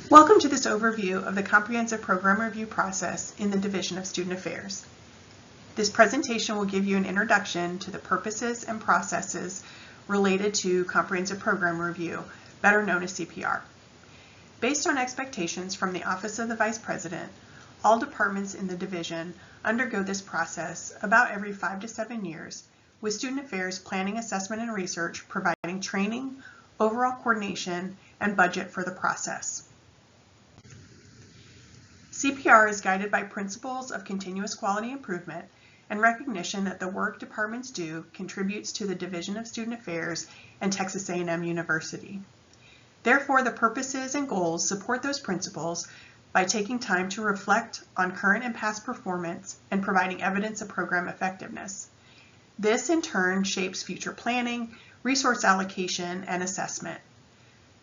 Welcome to this overview of the comprehensive program review process in the Division of Student Affairs. This presentation will give you an introduction to the purposes and processes related to comprehensive program review, better known as CPR. Based on expectations from the Office of the Vice President, all departments in the division undergo this process about every 5 to 7 years, with Student Affairs planning, assessment, and research providing training, overall coordination, and budget for the process. CPR is guided by principles of continuous quality improvement and recognition that the work departments do contributes to the Division of Student Affairs and Texas A&M University. Therefore, the purposes and goals support those principles by taking time to reflect on current and past performance and providing evidence of program effectiveness. This, in turn, shapes future planning, resource allocation, and assessment.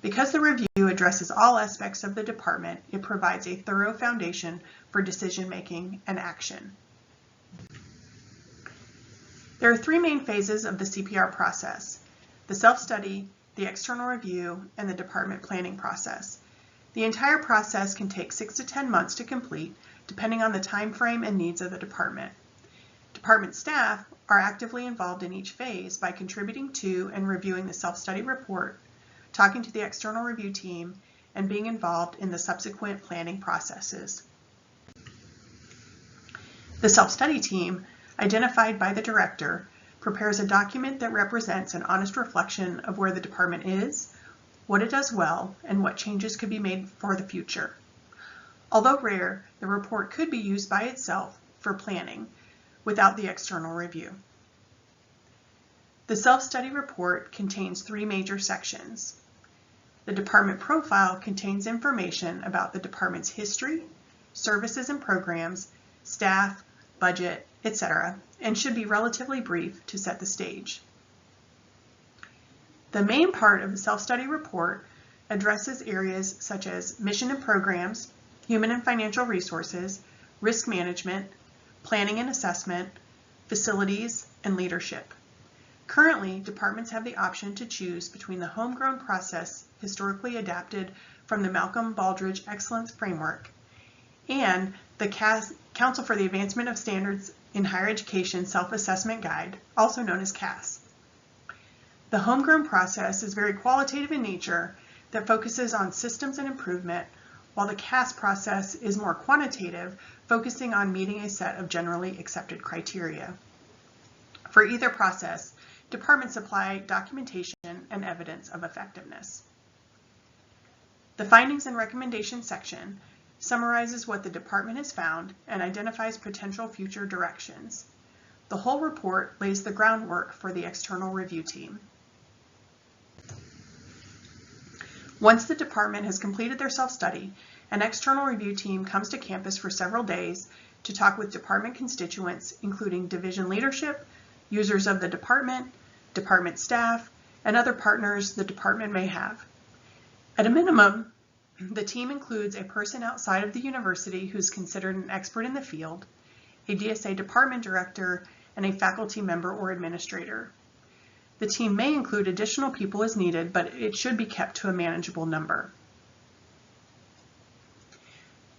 Because the review addresses all aspects of the department, it provides a thorough foundation for decision-making and action. There are three main phases of the CPR process: the self-study, the external review, and the department planning process. The entire process can take 6 to 10 months to complete, depending on the time frame and needs of the department. Department staff are actively involved in each phase by contributing to and reviewing the self-study report, talking to the external review team, and being involved in the subsequent planning processes. The self-study team, identified by the director, prepares a document that represents an honest reflection of where the department is, what it does well, and what changes could be made for the future. Although rare, the report could be used by itself for planning without the external review. The self-study report contains 3 major sections. The department profile contains information about the department's history, services and programs, staff, budget, etc., and should be relatively brief to set the stage. The main part of the self-study report addresses areas such as mission and programs, human and financial resources, risk management, planning and assessment, facilities, and leadership. Currently, departments have the option to choose between the homegrown process historically adapted from the Malcolm Baldrige Excellence Framework and the Council for the Advancement of Standards in Higher Education Self-Assessment Guide, also known as CAS. The homegrown process is very qualitative in nature that focuses on systems and improvement, while the CAS process is more quantitative, focusing on meeting a set of generally accepted criteria. For either process, departments supply documentation and evidence of effectiveness. The findings and recommendations section summarizes what the department has found and identifies potential future directions. The whole report lays the groundwork for the external review team. Once the department has completed their self-study, an external review team comes to campus for several days to talk with department constituents, including division leadership, users of the department, department staff, and other partners the department may have. At a minimum, the team includes a person outside of the university who's considered an expert in the field, a DSA department director, and a faculty member or administrator. The team may include additional people as needed, but it should be kept to a manageable number.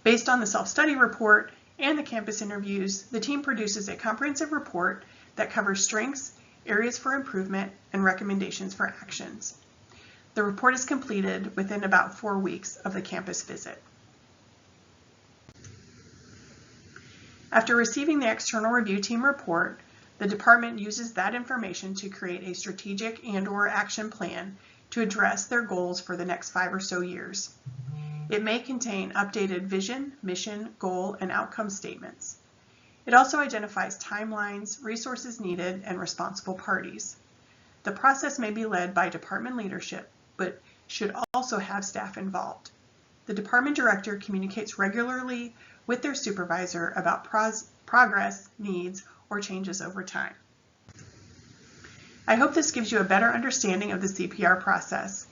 Based on the self-study report and the campus interviews, the team produces a comprehensive report that covers strengths, areas for improvement, and recommendations for actions. The report is completed within about 4 weeks of the campus visit. After receiving the external review team report, the department uses that information to create a strategic and/or action plan to address their goals for the next 5 or so years. It may contain updated vision, mission, goal, and outcome statements. It also identifies timelines, resources needed, and responsible parties. The process may be led by department leadership, but should also have staff involved. The department director communicates regularly with their supervisor about progress, needs, or changes over time. I hope this gives you a better understanding of the CPR process.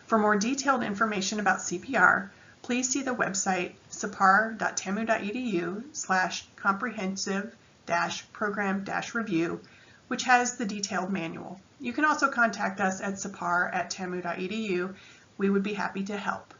For more detailed information about CPR, please see the website sapar.tamu.edu/comprehensive-program-review, which has the detailed manual. You can also contact us at sapar@tamu.edu. We would be happy to help.